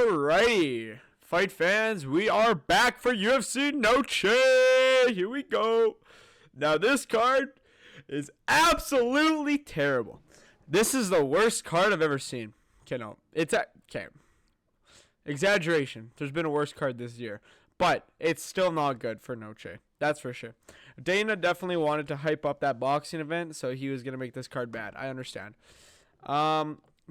Alrighty, fight fans, we are back for UFC Noche. Here we go. Now this card is absolutely terrible. This is the worst card I've ever seen. Okay, no, okay. Exaggeration. There's been a worse card this year, but it's still not good for Noche. That's for sure. Dana definitely wanted to hype up that boxing event, so he was gonna make this card bad. I understand.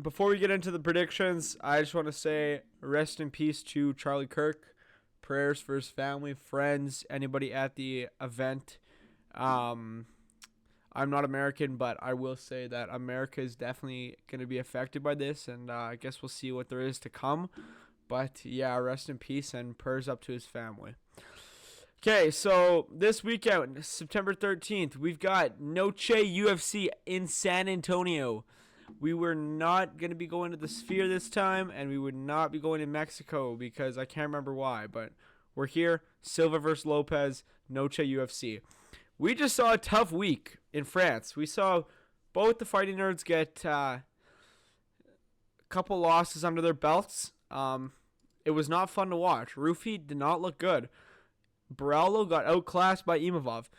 Before we get into the predictions, I just want to say rest in peace to Charlie Kirk. Prayers for his family, friends, anybody at the event. I'm not American, but I will say that America is definitely going to be affected by this, and I guess we'll see what there is to come. But yeah, rest in peace and prayers up to his family. Okay, so this weekend, September 13th, we've got Noche UFC in San Antonio. We were not going to be going to the Sphere this time, and we would not be going to Mexico because I can't remember why, but we're here. Silva versus Lopes, Noche UFC. We just saw a tough week in France. We saw both the fighting nerds get a couple losses under their belts. It was not fun to watch. Rufi did not look good. Barallo got outclassed by Imavov.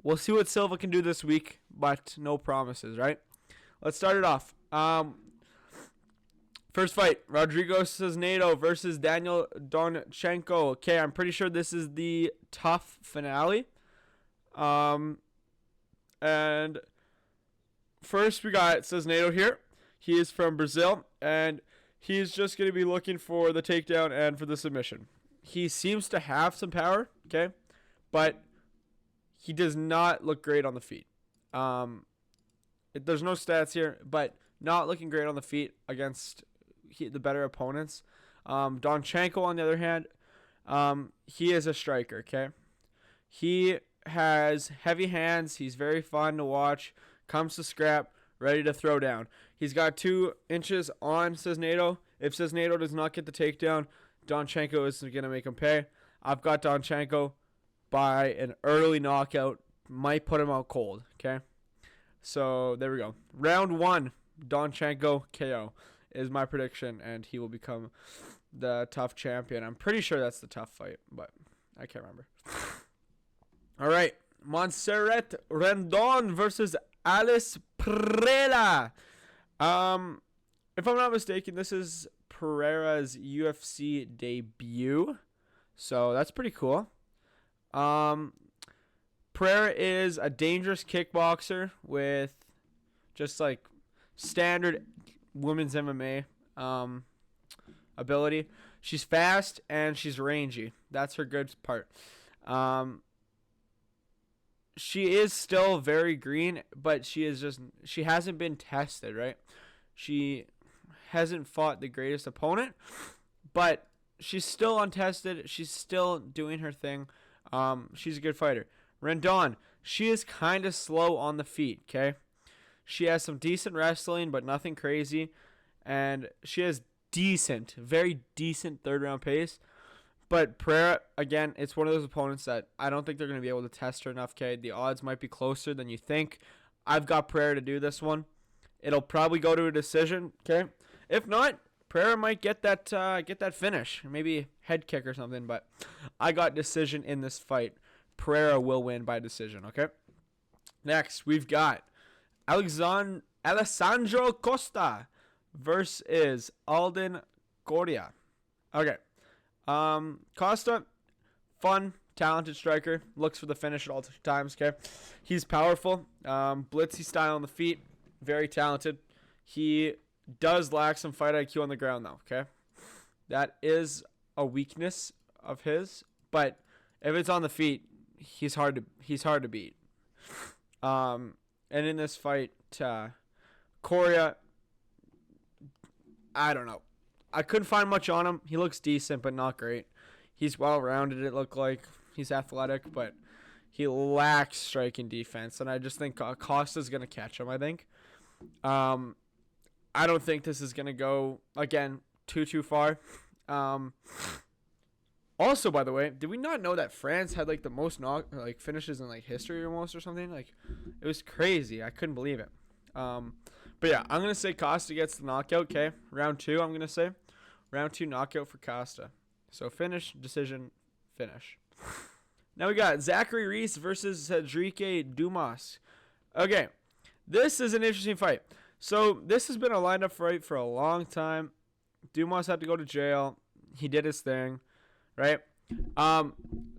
We'll see what Silva can do this week, but no promises, right? Let's start it off. First fight, Rodrigo Sezinando versus Daniel Donchenko. Okay, I'm pretty sure this is the tough finale. And first we got Sezinando here. He is from Brazil, and he's just going to be looking for the takedown and for the submission. He seems to have some power, okay, but he does not look great on the feet. There's no stats here, but not looking great on the feet against the better opponents. Donchenko, on the other hand, he is a striker, okay? He has heavy hands. He's very fun to watch. Comes to scrap, ready to throw down. He's got 2 inches on Sezinando. If Sezinando does not get the takedown, Donchenko is going to make him pay. I've got Donchenko by an early knockout. Might put him out cold, okay? So, there we go. Round 1, Donchenko KO is my prediction, and he will become the tough champion. I'm pretty sure that's the tough fight, but I can't remember. All right. Montserrat Rendon versus Alice Pereira. If I'm not mistaken, this is Pereira's UFC debut. So, that's pretty cool. Pereira is a dangerous kickboxer with just like standard women's MMA ability. She's fast and she's rangy. That's her good part. She is still very green, but she hasn't been tested, right? She hasn't fought the greatest opponent, but she's still untested. She's still doing her thing. She's a good fighter. Rendon, she is kind of slow on the feet, okay? She has some decent wrestling, but nothing crazy. And she has decent, very decent third-round pace. But Pereira, again, it's one of those opponents that I don't think they're going to be able to test her enough, okay? The odds might be closer than you think. I've got Pereira to do this one. It'll probably go to a decision, okay? If not, Pereira might get that finish. Maybe head kick or something, but I got decision in this fight. Pereira will win by decision, okay? Next, we've got Alessandro Costa versus Alden Coria. Okay. Costa, fun, talented striker. Looks for the finish at all times, okay? He's powerful. Blitzy style on the feet. Very talented. He does lack some fight IQ on the ground, though, okay? That is a weakness of his, but if it's on the feet, he's hard to beat. And in this fight, Coria, I don't know. I couldn't find much on him. He looks decent, but not great. He's well-rounded, it looked like. He's athletic, but he lacks striking defense, and I just think Costa's going to catch him, I think. I don't think this is going to go, again, too far. Also, by the way, did we not know that France had like the most finishes in like history almost or something? Like, it was crazy. I couldn't believe it. But yeah, I'm gonna say Costa gets the knockout. Okay, round 2. I'm gonna say Round 2 knockout for Costa. So finish, decision, finish. Now we got Zachary Reese versus Cedric Dumas. Okay, this is an interesting fight. So this has been a lineup fight for a long time. Dumas had to go to jail. He did his thing, right?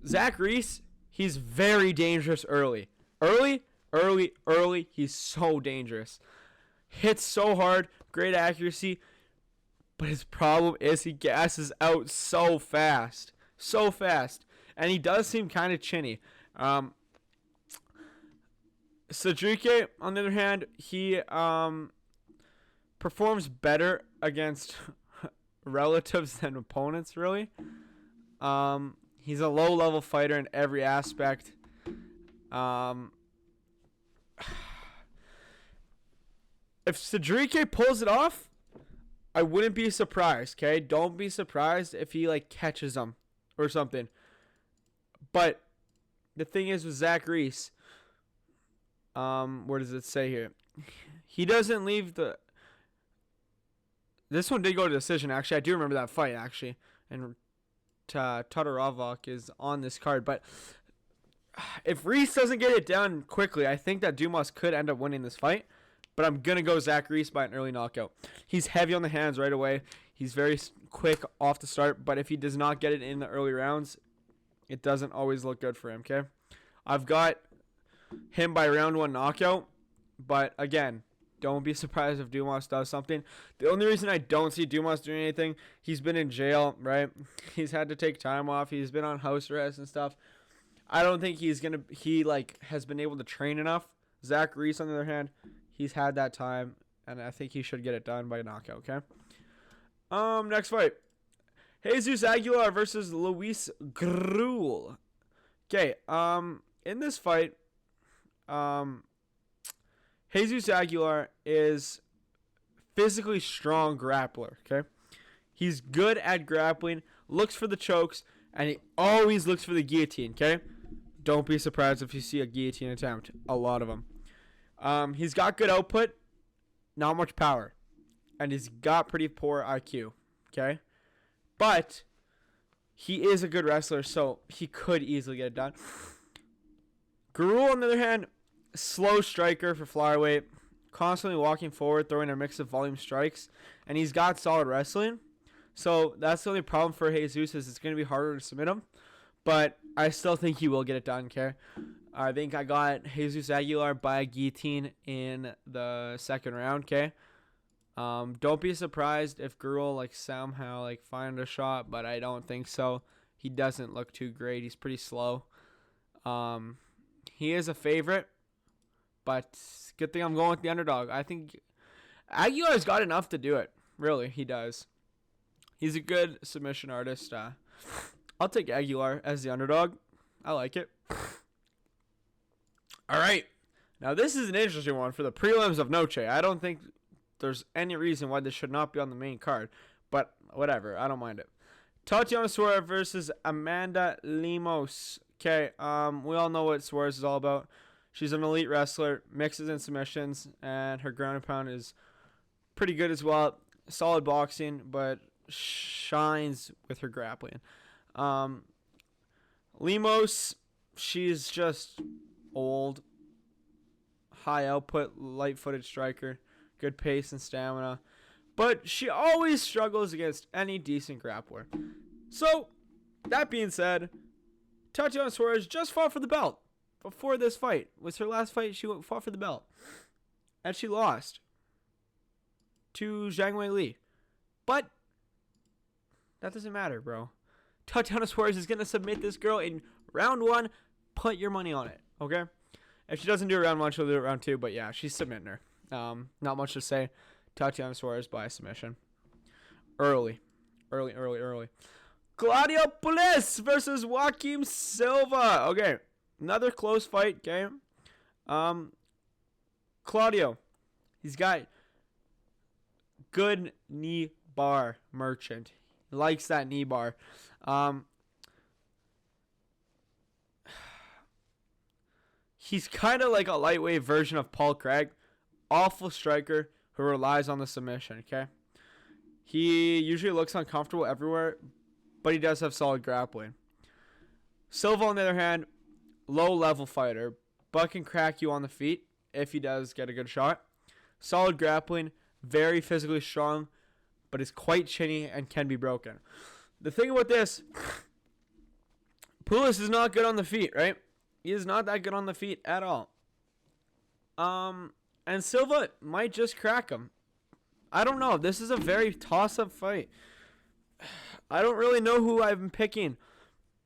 Zach Reese, he's very dangerous early. Early. He's so dangerous. Hits so hard, great accuracy. But his problem is he gasses out so fast. And he does seem kind of chinny. Cedric, on the other hand, he performs better against relatives than opponents, really. He's a low-level fighter in every aspect. If Cedric pulls it off, I wouldn't be surprised, okay? Don't be surprised if he, catches him or something. But the thing is with Zach Reese, where does it say here? He doesn't leave the... This one did go to decision, actually. I do remember that fight, actually. And Todorovic is on this card. But if Reese doesn't get it done quickly, I think that Dumas could end up winning this fight. But I'm going to go Zach Reese by an early knockout. He's heavy on the hands right away. He's very quick off the start. But if he does not get it in the early rounds, it doesn't always look good for him, okay? I've got him by round 1 knockout. But, again, don't be surprised if Dumas does something. The only reason I don't see Dumas doing anything, he's been in jail, right? He's had to take time off. He's been on house arrest and stuff. I don't think he has been able to train enough. Zach Reese, on the other hand, he's had that time, and I think he should get it done by knockout, okay? Next fight. Jesus Aguilar versus Luis Gurule. Okay, in this fight, Jesus Aguilar is physically strong grappler, okay? He's good at grappling, looks for the chokes, and he always looks for the guillotine, okay? Don't be surprised if you see a guillotine attempt. A lot of them. He's got good output, not much power. And he's got pretty poor IQ, okay? But he is a good wrestler, so he could easily get it done. Gurule, on the other hand, slow striker for flyweight, constantly walking forward, throwing a mix of volume strikes, and he's got solid wrestling. So that's the only problem for Jesus is it's going to be harder to submit him, but I still think he will get it done, okay? I think I got Jesus Aguilar by guillotine in the second round, okay? Don't be surprised if Gurule somehow find a shot, but I don't think so. He doesn't look too great. He's pretty slow. He is a favorite, but good thing I'm going with the underdog. I think Aguilar's got enough to do it. Really, he does. He's a good submission artist. I'll take Aguilar as the underdog. I like it. All right. Now, this is an interesting one for the prelims of Noche. I don't think there's any reason why this should not be on the main card. But whatever. I don't mind it. Tatiana Suarez versus Amanda Lemos. Okay. We all know what Suarez is all about. She's an elite wrestler, mixes in submissions, and her ground and pound is pretty good as well. Solid boxing, but shines with her grappling. Lemos, she's just old, high output, light-footed striker, good pace and stamina, but she always struggles against any decent grappler. So, that being said, Tatiana Suarez just fought for the belt. Before this fight was her last fight, she fought for the belt, and she lost to Zhang Wei Li. But that doesn't matter, bro. Tatiana Suarez is gonna submit this girl in round 1. Put your money on it, okay? If she doesn't do it round 1, she'll do it round 2. But yeah, she's submitting her. Not much to say. Tatiana Suarez by submission. Early. Claudio Puelles versus Joaquim Silva. Okay. Another close fight game. Claudio, he's got good knee bar merchant. He likes that knee bar. He's kind of like a lightweight version of Paul Craig. Awful striker who relies on the submission, okay? He usually looks uncomfortable everywhere, but he does have solid grappling. Silva, on the other hand, low-level fighter, but can crack you on the feet if he does get a good shot. Solid grappling, very physically strong, but is quite chinny and can be broken. The thing about this, Puelles is not good on the feet, right? He is not that good on the feet at all. And Silva might just crack him. I don't know. This is a very toss-up fight. I don't really know who I'm picking.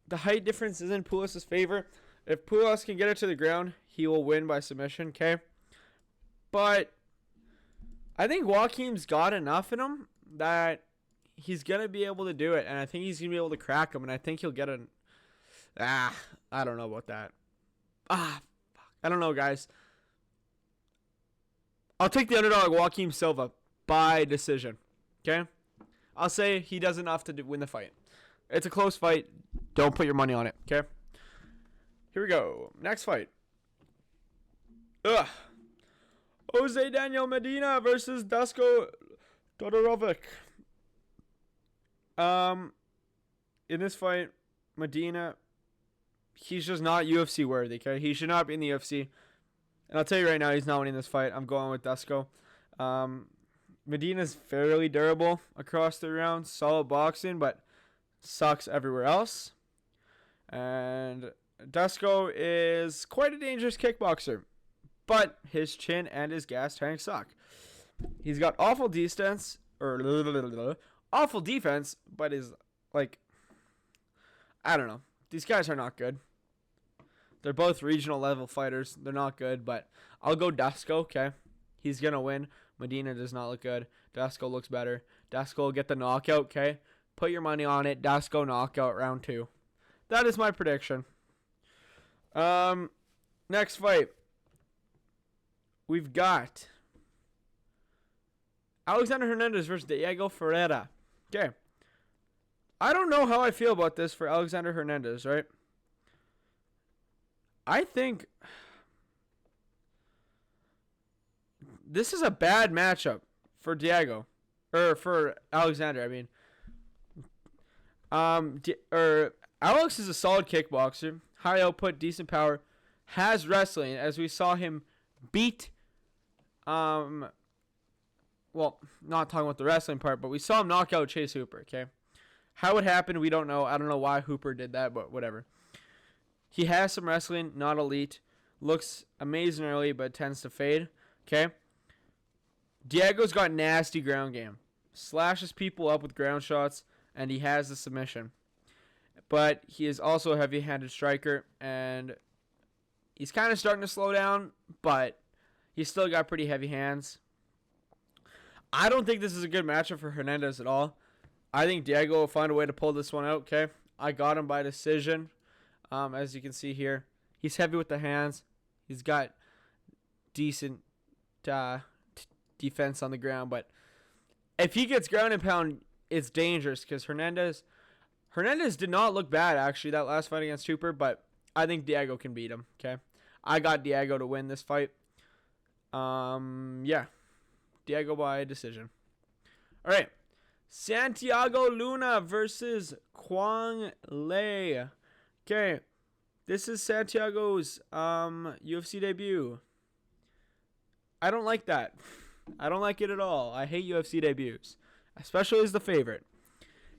The height difference is in Puelles' favor. If Puelles can get it to the ground, he will win by submission, okay? But I think Joaquim's got enough in him that he's going to be able to do it. And I think he's going to be able to crack him. And I think he'll get an... I don't know about that. I don't know, guys. I'll take the underdog, Joaquim Silva, by decision. Okay? I'll say he does enough to win the fight. It's a close fight. Don't put your money on it. Okay? Here we go. Next fight. Jose Daniel Medina versus Dusko Todorovic. In this fight, Medina, he's just not UFC worthy, okay? He should not be in the UFC. And I'll tell you right now, he's not winning this fight. I'm going with Dusko. Medina's fairly durable across the round. Solid boxing, but sucks everywhere else. And Dusko is quite a dangerous kickboxer, but his chin and his gas tank suck. He's got awful defense, but is like, I don't know. These guys are not good. They're both regional level fighters. They're not good, but I'll go Dusko, okay? He's going to win. Medina does not look good. Dusko looks better. Dusko will get the knockout, okay? Put your money on it. Dusko knockout round 2. That is my prediction. Next fight. We've got Alexander Hernandez versus Diego Ferreira. Okay. I don't know how I feel about this for Alexander Hernandez, right? I think this is a bad matchup for Diego. Or for Alexander, I mean. Alex is a solid kickboxer. High output, decent power. Has wrestling, as we saw him beat... well, not talking about the wrestling part, but we saw him knock out Chase Hooper, okay? How it happened, we don't know. I don't know why Hooper did that, but whatever. He has some wrestling, not elite. Looks amazing early, but tends to fade, okay? Diego's got nasty ground game. Slashes people up with ground shots, and he has the submission. But he is also a heavy-handed striker, and he's kind of starting to slow down, but he's still got pretty heavy hands. I don't think this is a good matchup for Hernandez at all. I think Diego will find a way to pull this one out, okay? I got him by decision, as you can see here. He's heavy with the hands. He's got decent defense on the ground, but if he gets ground and pound, it's dangerous because Hernandez did not look bad, actually, that last fight against Hooper, but I think Diego can beat him, okay? I got Diego to win this fight. Yeah. Diego by decision. All right. Santiago Luna versus Quang Le. Okay. This is Santiago's UFC debut. I don't like that. I don't like it at all. I hate UFC debuts, especially as the favorite.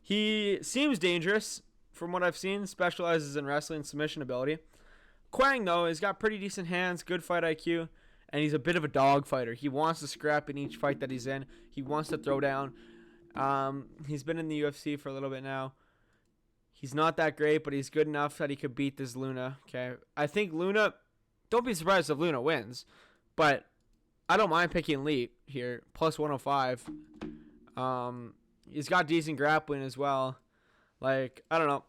He seems dangerous from what I've seen, specializes in wrestling and submission ability. Quang, though, has got pretty decent hands, good fight IQ, and he's a bit of a dog fighter. He wants to scrap in each fight that he's in. He wants to throw down. He's been in the UFC for a little bit now. He's not that great, but he's good enough that he could beat this Luna. Okay, I think Luna, don't be surprised if Luna wins, but I don't mind picking Lee here, plus 105. He's got decent grappling as well. Like, I don't know.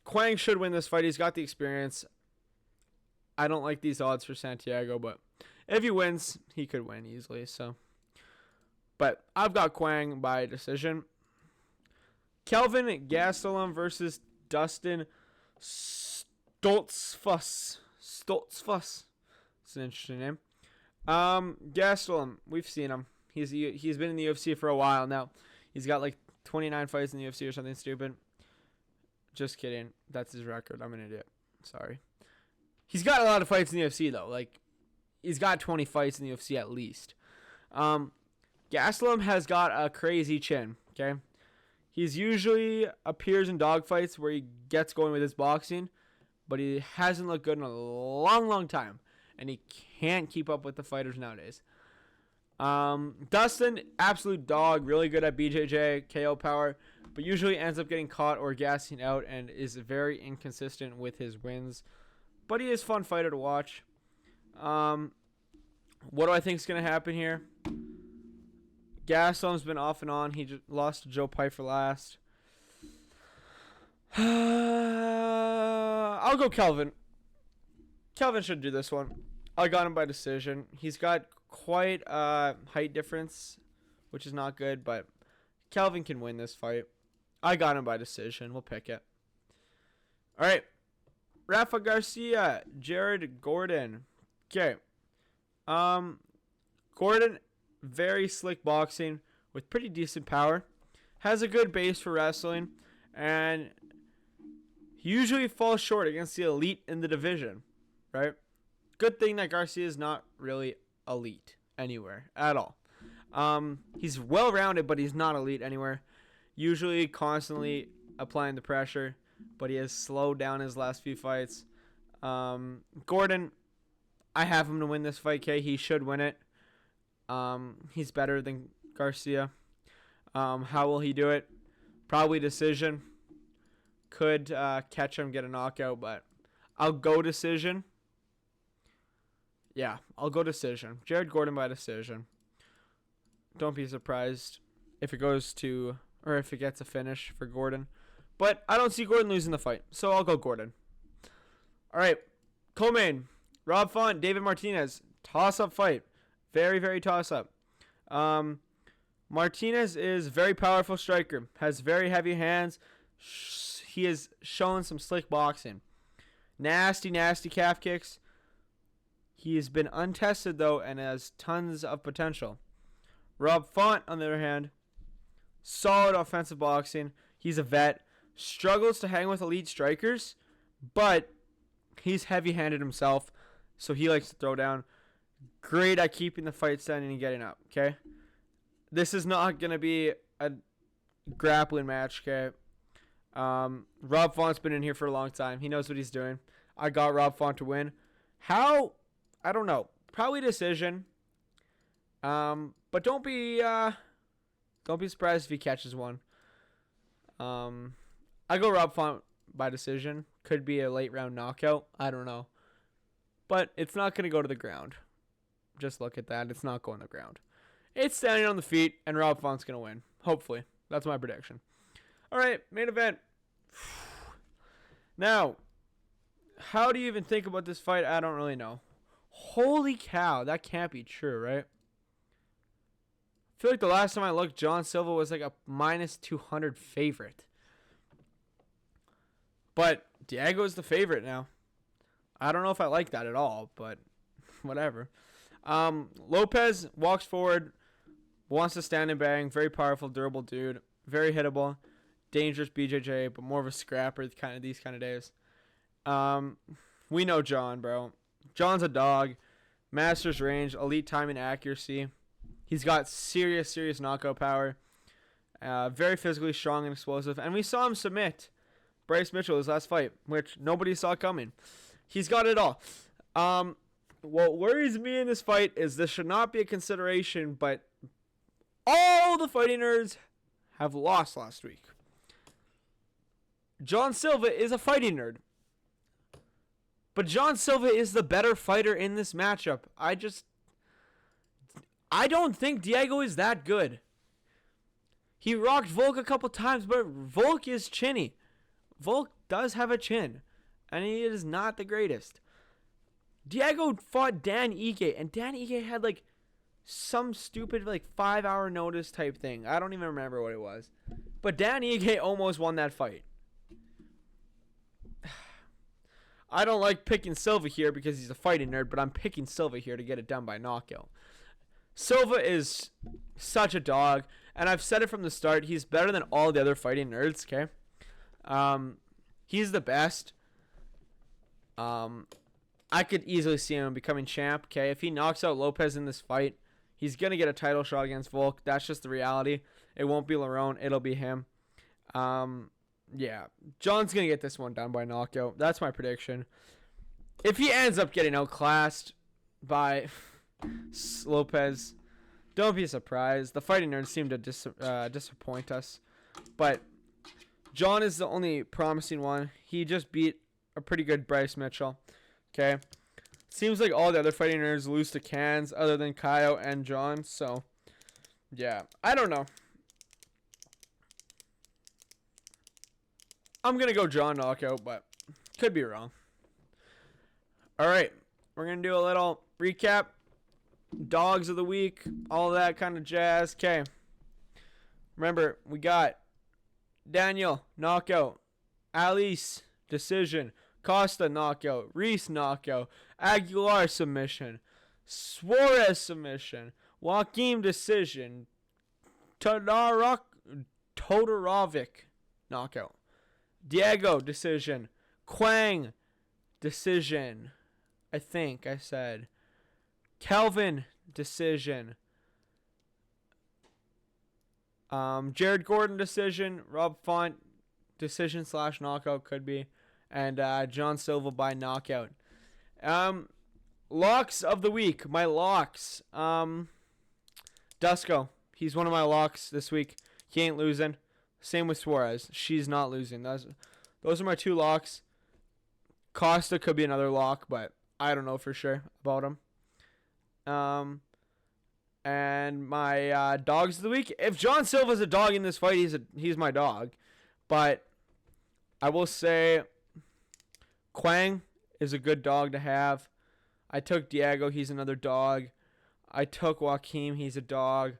Quang should win this fight. He's got the experience. I don't like these odds for Santiago, but if he wins, he could win easily. So, but I've got Quang by decision. Kelvin Gastelum versus Dustin Stoltzfus. Stoltzfus. It's an interesting name. Gastelum, we've seen him. He's been in the UFC for a while now. He's got like 29 fights in the UFC or something stupid. Just kidding. That's his record. I'm an idiot. Sorry. He's got a lot of fights in the UFC though. Like, he's got 20 fights in the UFC at least. Gastelum has got a crazy chin. Okay. He's usually appears in dogfights where he gets going with his boxing, but he hasn't looked good in a long, long time, and he can't keep up with the fighters nowadays. Dustin, absolute dog, really good at BJJ, KO power, but usually ends up getting caught or gassing out and is very inconsistent with his wins. But he is a fun fighter to watch. What do I think is going to happen here? Gastelum's been off and on. He just lost to Joe Pyfer last. I'll go Kelvin. Kelvin should do this one. I got him by decision. He's got quite a height difference, which is not good, but Kelvin can win this fight. I got him by decision. We'll pick it. All right. Rafa Garcia, Jared Gordon. Okay. Gordon, very slick boxing with pretty decent power. Has a good base for wrestling, and he usually falls short against the elite in the division, right? Good thing that Garcia is not really elite anywhere at all. He's well-rounded, but he's not elite anywhere. Usually constantly applying the pressure, but he has slowed down his last few fights. Gordon, I have him to win this fight, okay? He should win it. He's better than Garcia. How will he do it? Probably decision. Could catch him, get a knockout, but I'll go decision. Yeah, I'll go decision. Jared Gordon by decision. Don't be surprised if it goes to, or if it gets a finish for Gordon. But I don't see Gordon losing the fight, so I'll go Gordon. All right, co-main, Rob Font, David Martinez. Toss-up fight. Very, very toss-up. Martinez is a very powerful striker. Has very heavy hands. He has shown some slick boxing. Nasty, nasty calf kicks. He has been untested, though, and has tons of potential. Rob Font, on the other hand, solid offensive boxing. He's a vet. Struggles to hang with elite strikers, but he's heavy-handed himself, so he likes to throw down. Great at keeping the fight standing and getting up, okay? This is not going to be a grappling match, okay? Rob Font's been in here for a long time. He knows what he's doing. I got Rob Font to win. How? I don't know. Probably decision. But don't be surprised if he catches one. I go Rob Font by decision. Could be a late round knockout. I don't know. But it's not going to go to the ground. Just look at that. It's not going to the ground. It's standing on the feet, and Rob Font's going to win. Hopefully. That's my prediction. All right, main event. Now, how do you even think about this fight? I don't really know. Holy cow, that can't be true, right? I feel like the last time I looked, John Silva was like a minus 200 favorite. But Diego's the favorite now. I don't know if I like that at all, but whatever. Lopes walks forward, wants to stand and bang. Very powerful, durable dude. Very hittable. Dangerous BJJ, but more of a scrapper these kind of days. We know John, bro. John's a dog. Masters range, elite timing accuracy. He's got serious, serious knockout power. Very physically strong and explosive. And we saw him submit Bryce Mitchell his last fight, which nobody saw coming. He's got it all. What worries me in this fight is this should not be a consideration, but all the fighting nerds have lost last week. John Silva is a fighting nerd. But John Silva is the better fighter in this matchup. I don't think Diego is that good. He rocked Volk a couple times, but Volk is chinny. Volk does have a chin, and he is not the greatest. Diego fought Dan Ige, and Dan Ige had like some stupid 5-hour notice type thing. I don't even remember what it was. But Dan Ige almost won that fight. I don't like picking Silva here because he's a fighting nerd, but I'm picking Silva here to get it done by knockout. Silva is such a dog, and I've said it from the start. He's better than all the other fighting nerds. Okay, he's the best. I could easily see him becoming champ. Okay, if he knocks out Lopes in this fight, he's gonna get a title shot against Volk. That's just the reality. It won't be Lerone. It'll be him. Yeah, John's gonna get this one done by knockout. That's my prediction. If he ends up getting outclassed by Lopes, don't be surprised. The fighting nerds seem to disappoint us, but John is the only promising one. He just beat a pretty good Bryce Mitchell. Okay, seems like all the other fighting nerds lose to cans other than Kyle and John. So yeah, I don't know. I'm gonna go John knockout, but could be wrong. All right, we're gonna do a little recap. Dogs of the week, all that kind of jazz. Okay. Remember, we got Daniel, knockout. Alice, decision. Costa, knockout. Reese, knockout. Aguilar, submission. Suarez, submission. Joaquim, decision. Todorovic, knockout. Diego, decision. Quang, decision. I think I said. Kelvin, decision. Jared Gordon, decision. Rob Font, decision / knockout, could be. And John Silva by knockout. Locks of the week. My locks. Dusko. He's one of my locks this week. He ain't losing. Same with Suarez. She's not losing. Those are my 2 locks. Costa could be another lock, but I don't know for sure about him. And my dogs of the week. If John Silva's a dog in this fight, he's my dog. But I will say Quang is a good dog to have. I took Diego, he's another dog. I took Joaquim, he's a dog.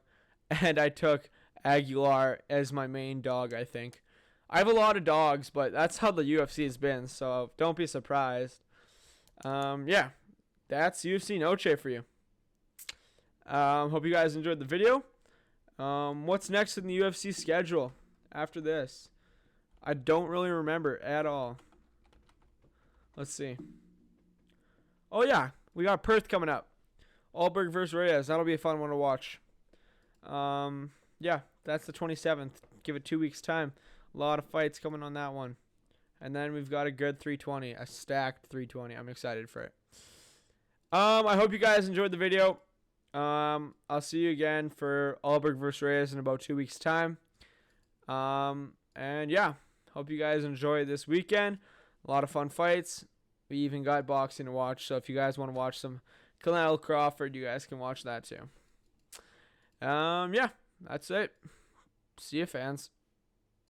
And I took Aguilar as my main dog, I think. I have a lot of dogs, but that's how the UFC has been, so don't be surprised. Yeah, that's UFC Noche for you. Hope you guys enjoyed the video. What's next in the UFC schedule after this? I don't really remember at all. Let's see. Oh, yeah. We got Perth coming up. Alberg versus Reyes. That'll be a fun one to watch. Yeah, that's the 27th. Give it 2 weeks' time. A lot of fights coming on that one. And then we've got a good 320. A stacked 320. I'm excited for it. I hope you guys enjoyed the video. I'll see you again for Alberg versus Reyes in about 2 weeks' time. And yeah, hope you guys enjoy this weekend. A lot of fun fights. We even got boxing to watch. So if you guys want to watch some Canelo Crawford, you guys can watch that too. Yeah, that's it. See you, fans.